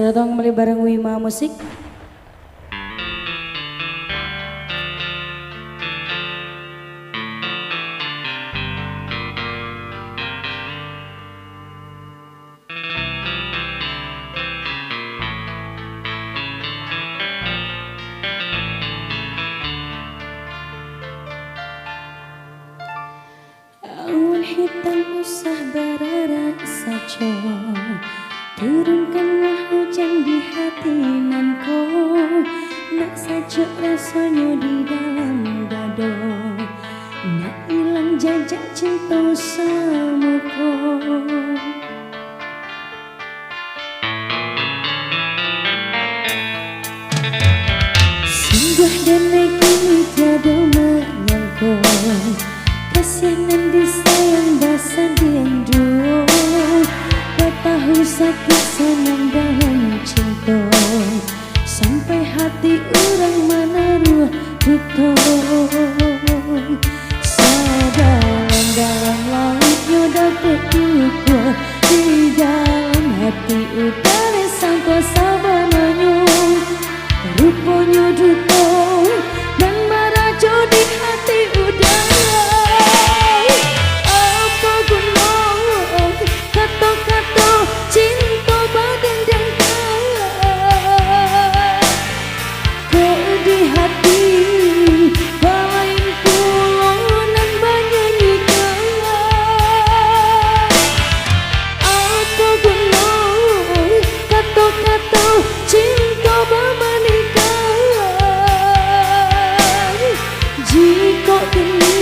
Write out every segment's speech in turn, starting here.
Selamat datang kembali bareng Wima Musik. Awan hitam usah berara saja, turunkanlah hujan di hati nanko. Nak saja rasanya di dalam dado, nak hilang jejak cinta samuko. Sungguh dan kini tiada menyangka, kasihan disayang basah diandu. Tak tahu sakit senang dalam cinta, sampai hati orang menaruh duka. Sedalam lautnya dapat duka, di dalam hati udara sangka sabananya. Rupanya duka dan merajo di hati udara. Apa guna kata-kata cinta badan dan kalah, kau di hati lain pula nan menyanyikan. Apa guna kata-kata cinta bermenikah, jika kini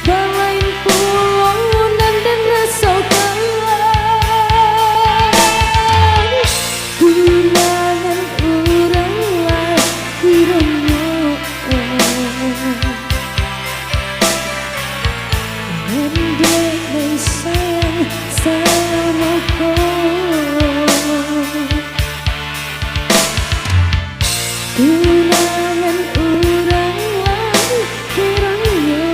lain pula nan dan rasakan. Tunangan orang lain kiranya mendek sayang sama kau. Tunangan orang lain kiranya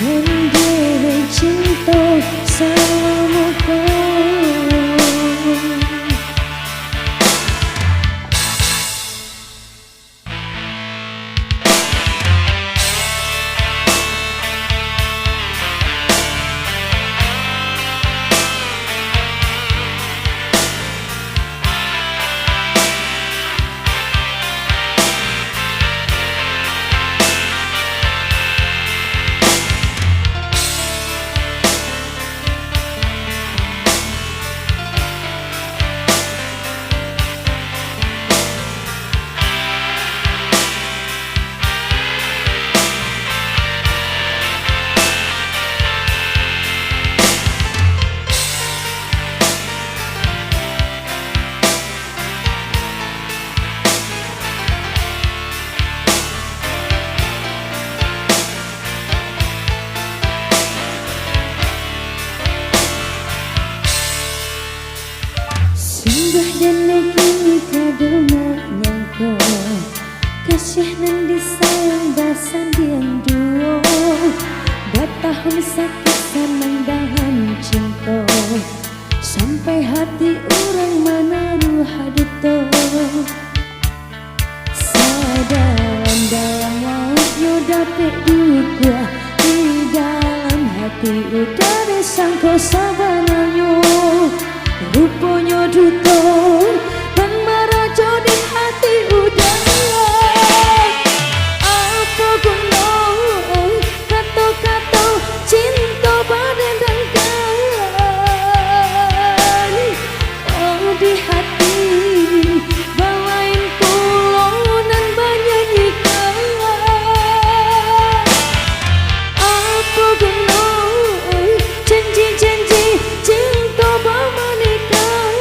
mendek cinta sama kau. Sungguh dan kini tiada menyangka, kasihan disayang basah diandu. Bertahun sakit senang dalam cinta, sampai hati orang menaruh duka. Sedalam lautnya dapat duka, di dalam hati udara sangka sabananya. Rupanya duka dan merajo di hati udara. Apa guna kata-kata cinta badan dan kalah, oh di hati lain pula nan menyanyikan. Apa guna janji-janji cinta bermenikah,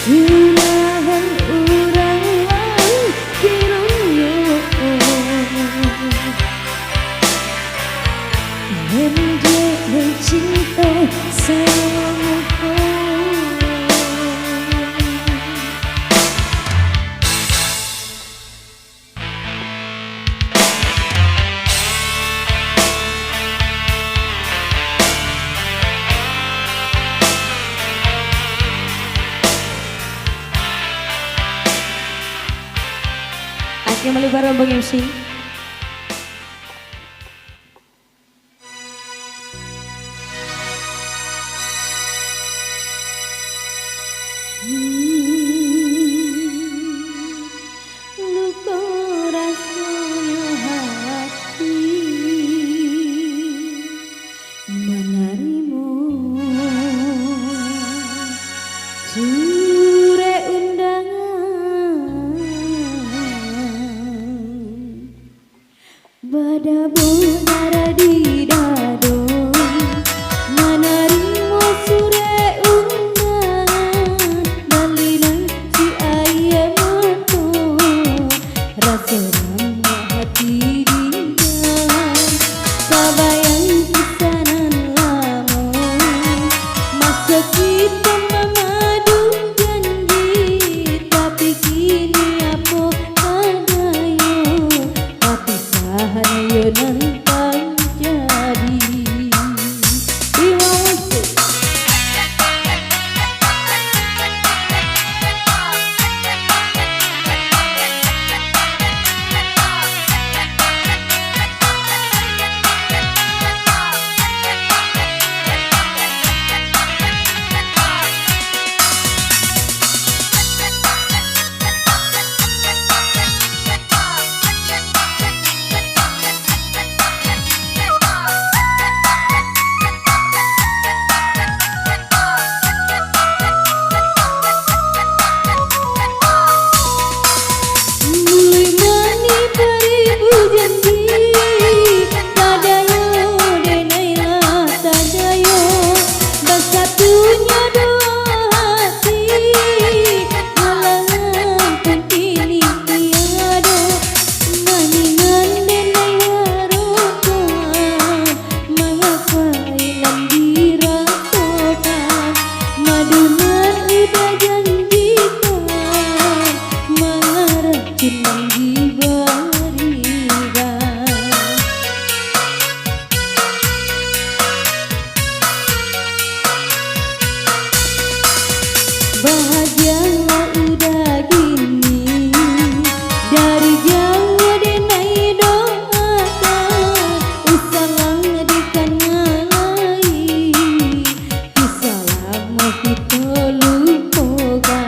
curahan orang lain kiranya menjadi cinta sama kau. Kembali bareng Bang MC. Luka rasanya hati menarimu sure undangan badabun nara di dado menarimu sure undangan dalinan si ayam itu rasa ramah hati dia sabayang kisanan lama masa kita memadu janji tapi kini apa adanya tapi sahaya nantang jadi. Bahagialah udah gini dari jauh denai doakan usalang dikanalai kisah lama kita lupakan.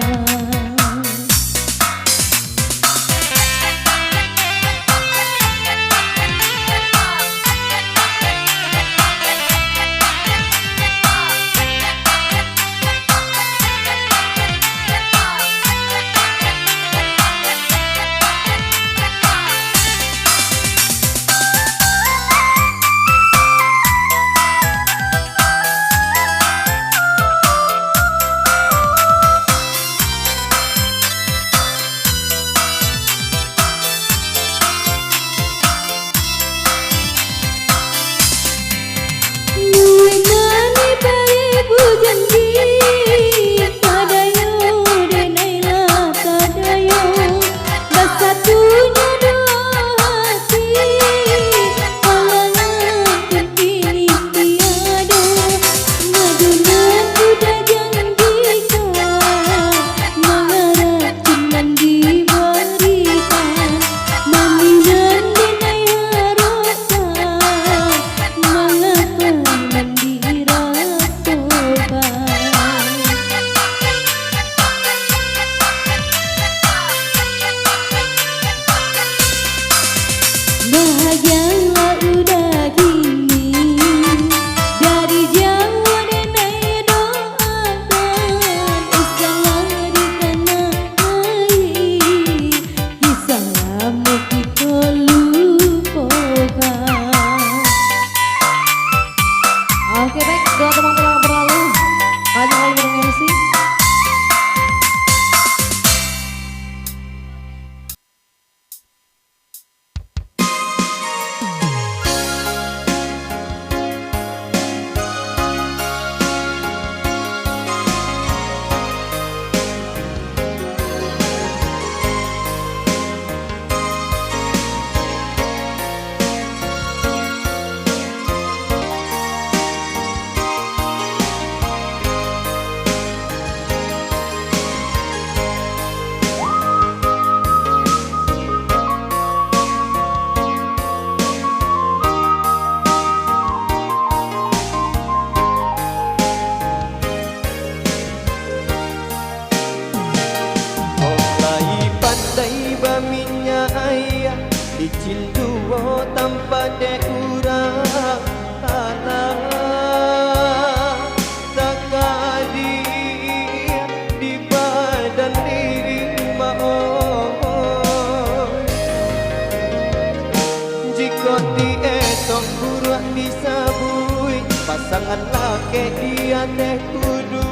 teh kudu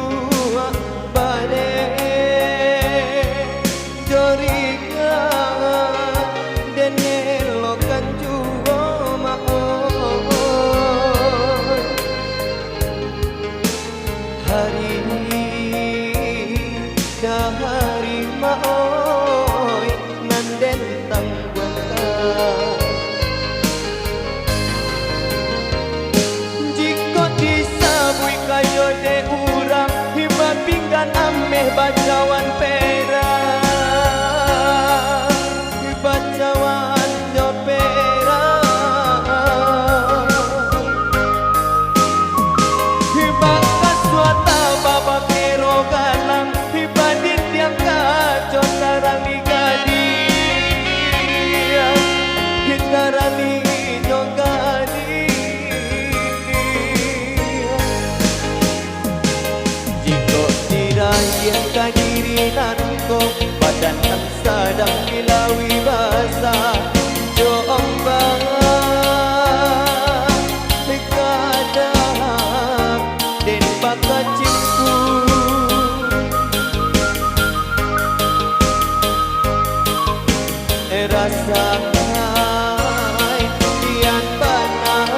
bade joringan dan elokan juga maon hari dah hari maoi nanden tangguan jika disabui kayo de urang hima pinggan ameh bacawan perak bacawan jo perak hima kaswata baba kero galang hima ditiang kaco tarani gadi kita rani jo gadi jika dirayang kadiri nanko badan kan sadang dilawi basah jo ombak dekadam den baka cimpu rasa kian panah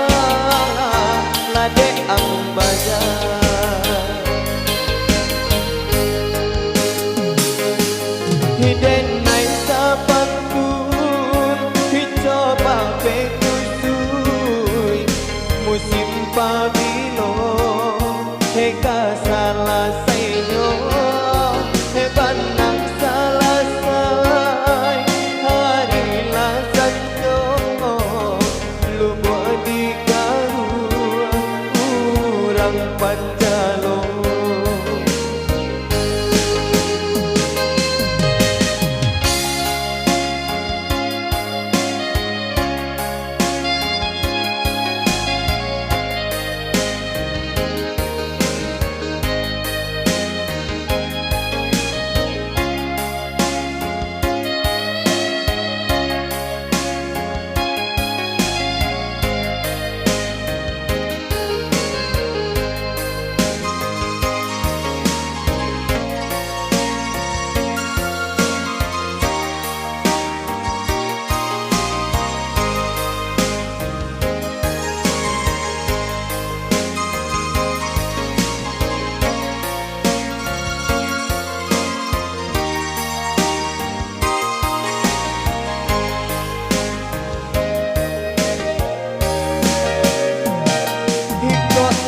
lade ambaja hiden nai sapakun hicoba pekusui musim pabilo heka salah sayo hebanang salah say hari lah sanjo lumo di garua urang panjalo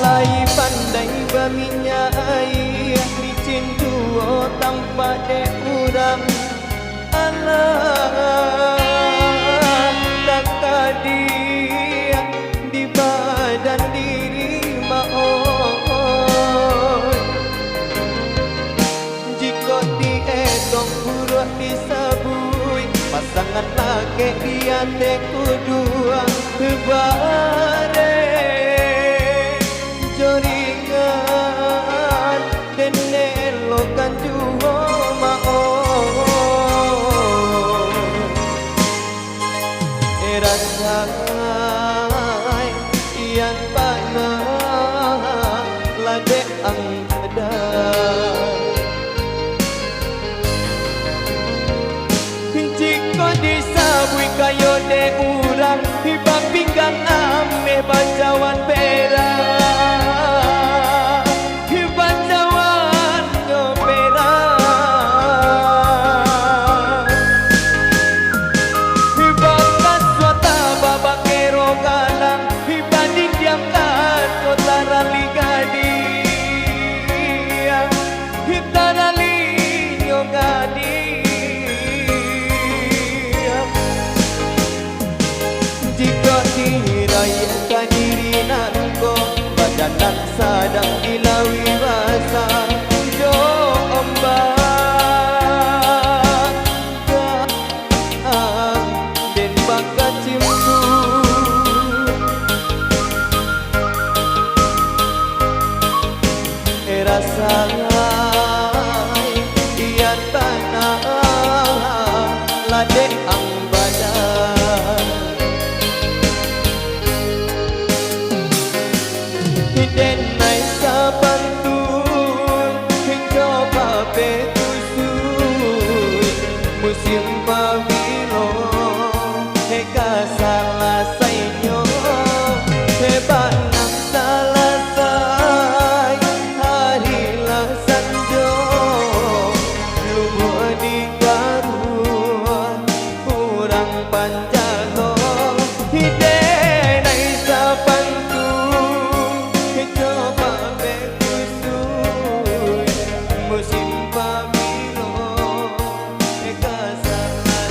lai pandai baminya air licin duo tanpa de urang alam tak kadia di badan diri maon jika diedong buruk disabui pasangan laki dia te kudua kebare joringan dan elokan juga maon rasai ian panah lade ang pedang jika disabui kayo de urang hiba pinggang ameh bacawan perak dan sadang dilawi basah jo ombak den baka cimpu rasa ian tanah lade ang badan den nai saban musim pamilo eka salah sainyo hebat nak salah say harilah sanjo lubu di garua kurang panjalo hide nai sapantu coba bekusui musim pamilo eka salah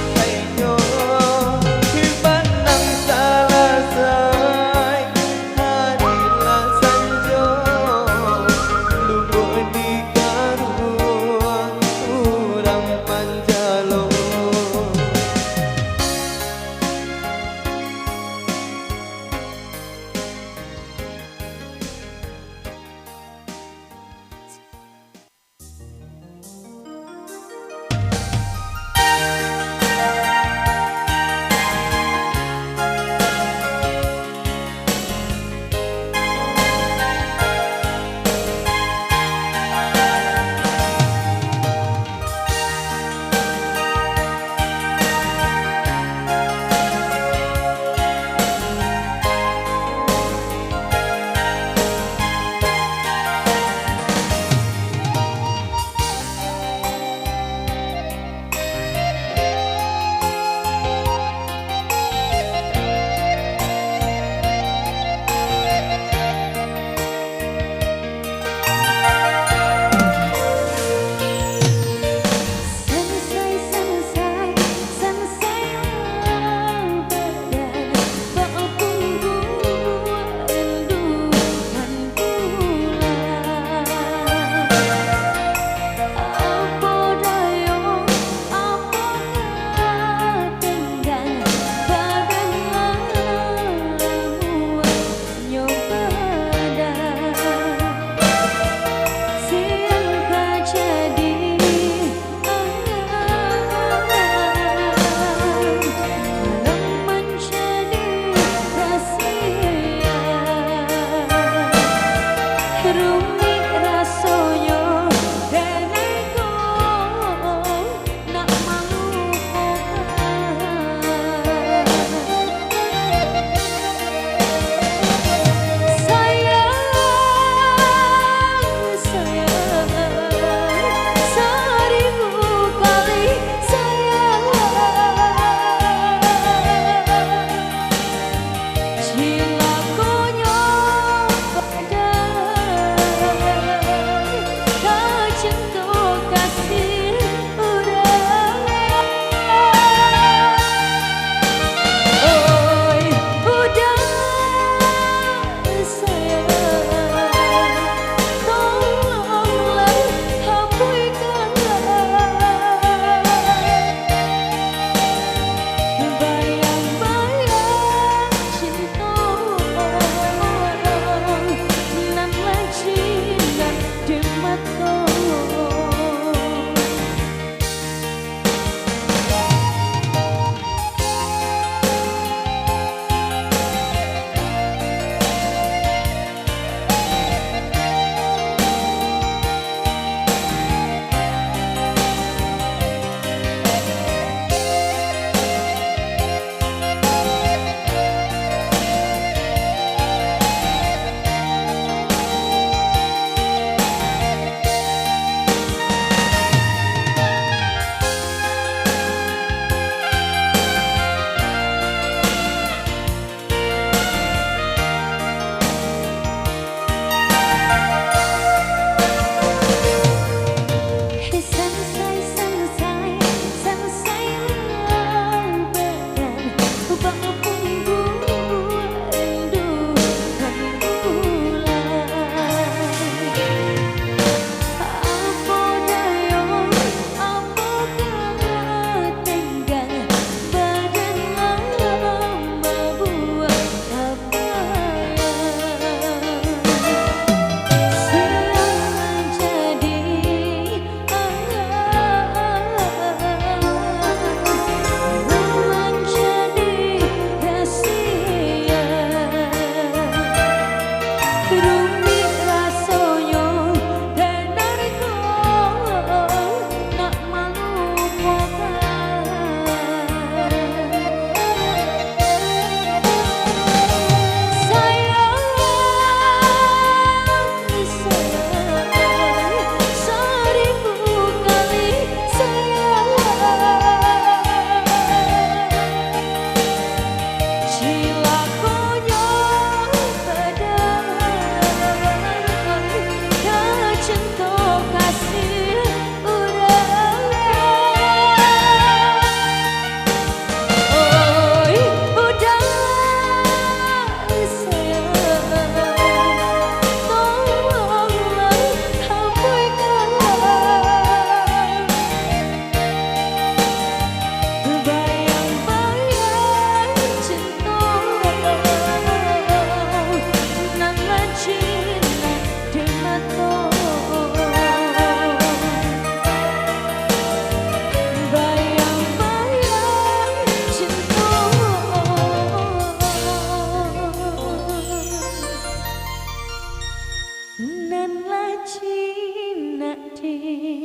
Oke,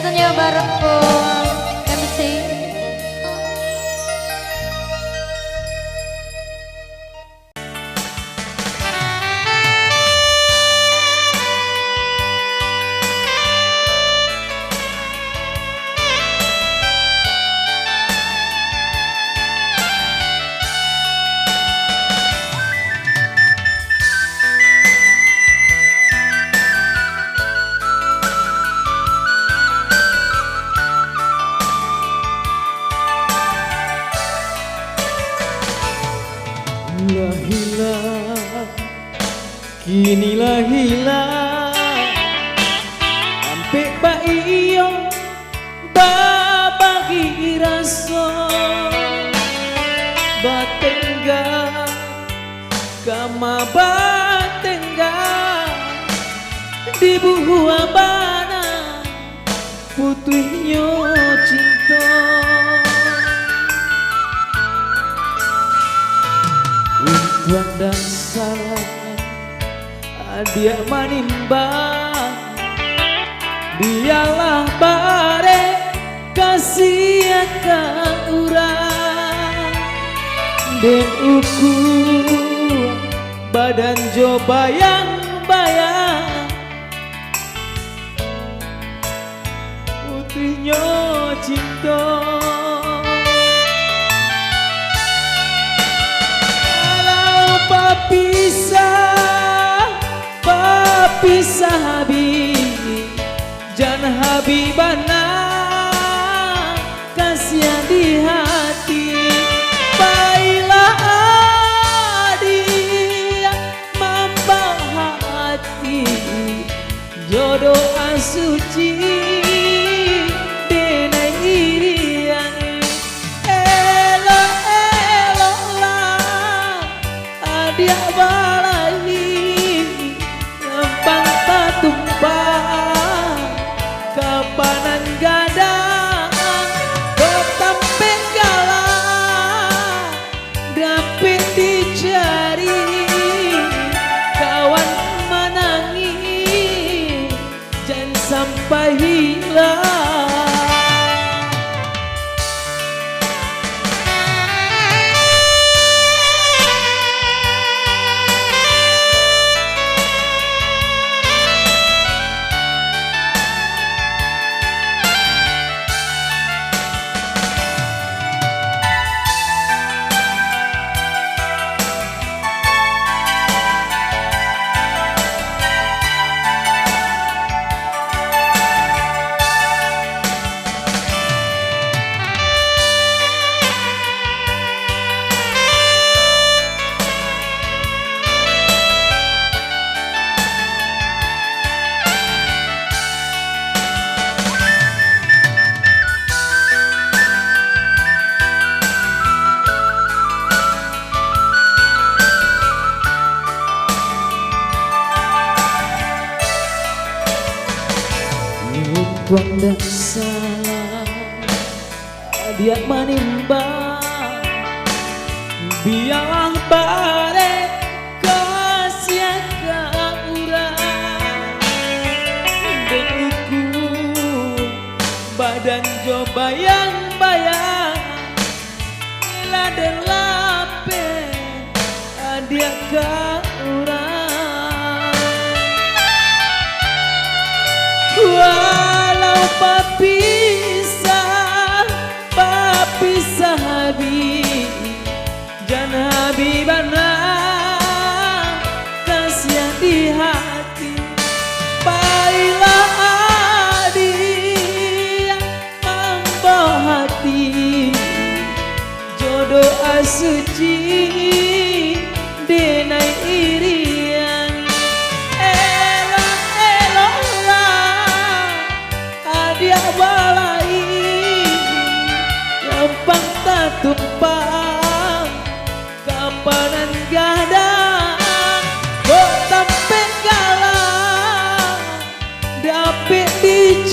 kita nyoba bareng MC. Hilang, kinilah hilang sampai Pak Iyo babagi rasa batengga kama batengga di buah bana putihnya cinta. Tuan dan salah dia manimbang dialah bare kasih ke urang dan ukur badan jo bayang-bayang putihnya cinta. Pisah habib jangan habibana kasihan di hati baiklah adik membawa hati jodoh asuci denai irian elok lah adik balai tumpah kapanan gadang ketampe galah dapat dicari kawan menangis jangan sampai hilang. Tuan dan salah dia manimbang biang bare kasih ke urang dan ukur badan jo bayang-bayang ila dan lape dia ke urang papisah habib jangan habibana kasihan di hati baiklah adik membawa hati jodoh asuci denai irian elok lah adik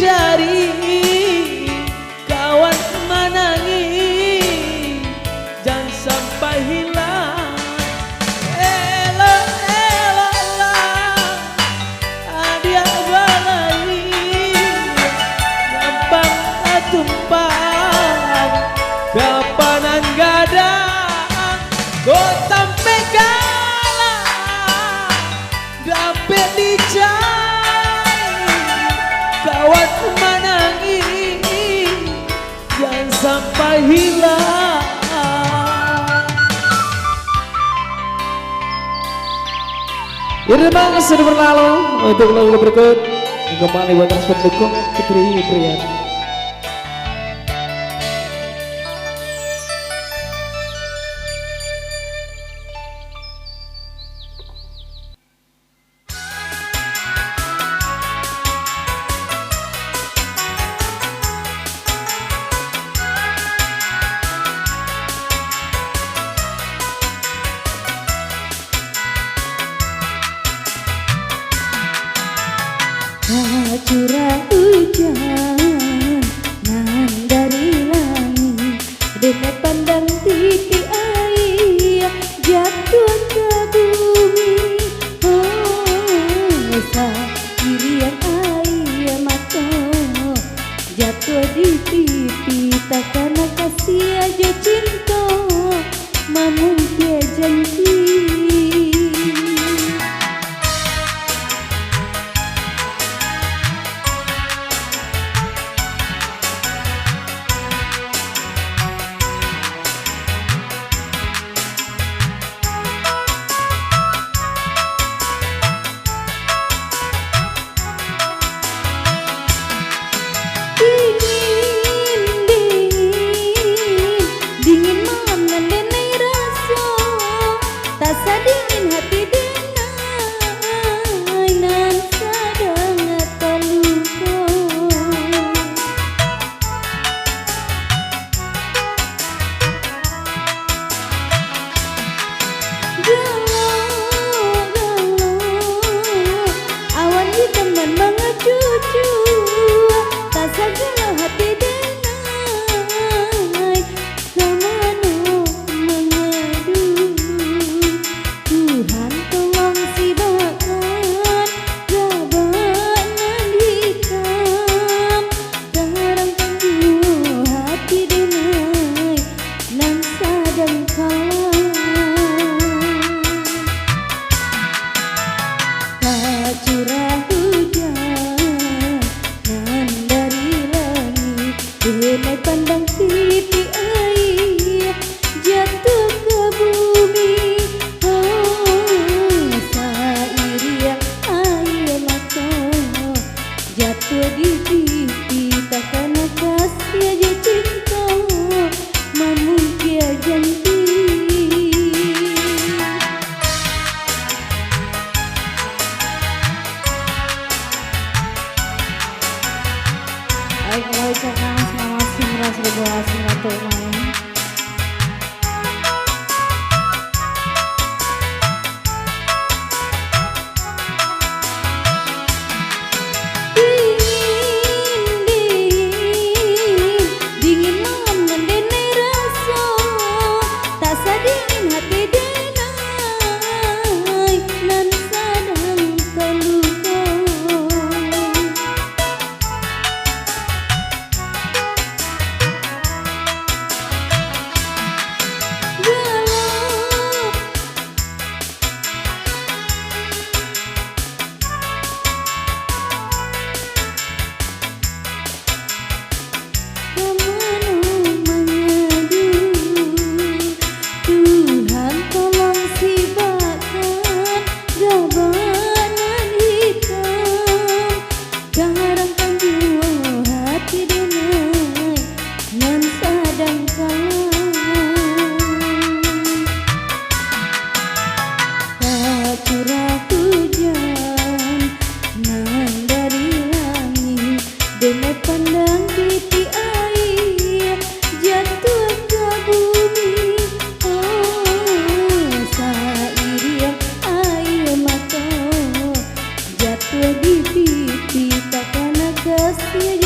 cari kawan menangis, jangan sampai hilang. Elo elo lah dia balai gampang tumpang kapanan gadang gotam pegala dapat dicari kawan menangis, jangan sampai hilang. Terima kasih sudah berlalu untuk lagu berikut. Kembali buat transport dukung Fitri Priyan. Curah hujan nan dari langit, dengan pandang titik air jatuh ke bumi. Oh, irian air mata jatuh di pipi, takkan kasih aja cinta namun dia janji. Dingin hati denai nan sadang terluka. Galau awan hitam dan mengecucu, tak galau hati denai kemana mengadu. Tuhan tolong sibakan gabanan hitam, terang tangguh hati denai nan sadang kalah. Tak curah hujan nan dari langit, denai pandang titik air jatuh ke bumi. Jatuh di pipi, takkan kasih aja cinta namun dia janji. Baik, mulai cakap selamat simra sebuah simraturahmi. Dingin hati denai nan sadang terluka. Di pipi takkan kasih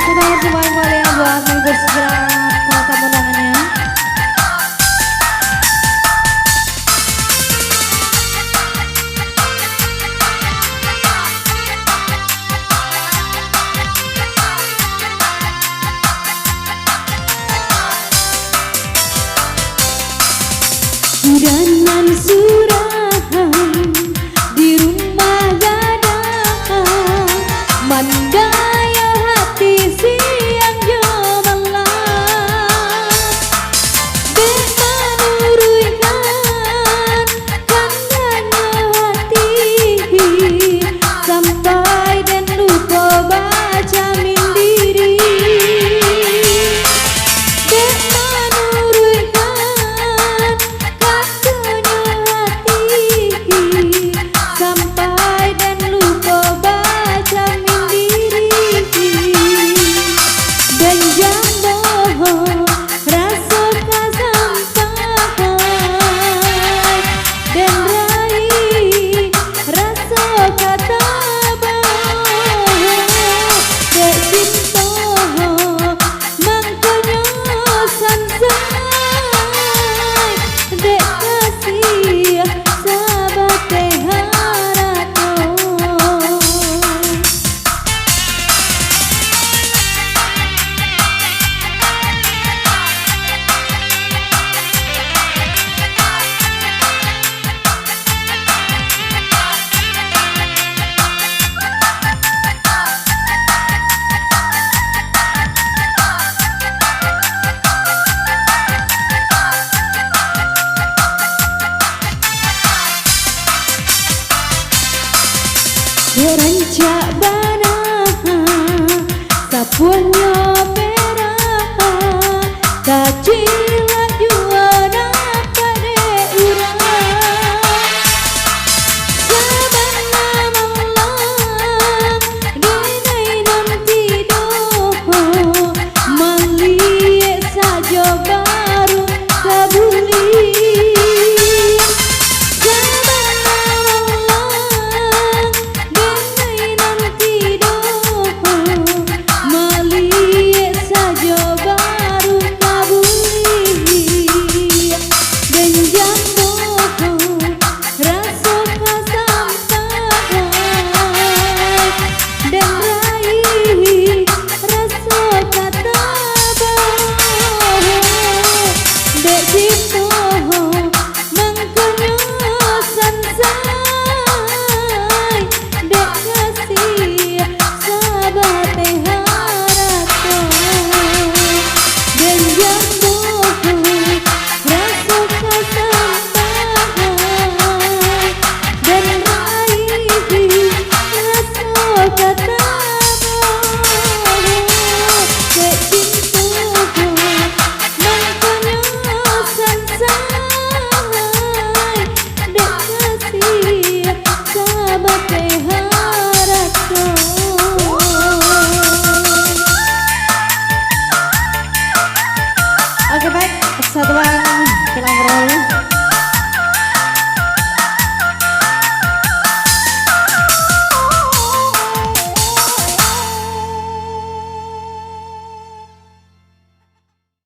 Semangat semuanya kalian buat menghibur segera para tamu undangannya. Sudanan surahan di rumah gadang, mandaya hati siang jomalah. Dek menurunkan kandanya hati, sampai dan lupa baca mindiri. Dek menurunkan sampai dan lupa baca mindiri. Dan jambo rasa sampai dan rai rasa kata dek cinta mangkonyo sansai dek kasih sahabat harato. Rancak bana sapuannya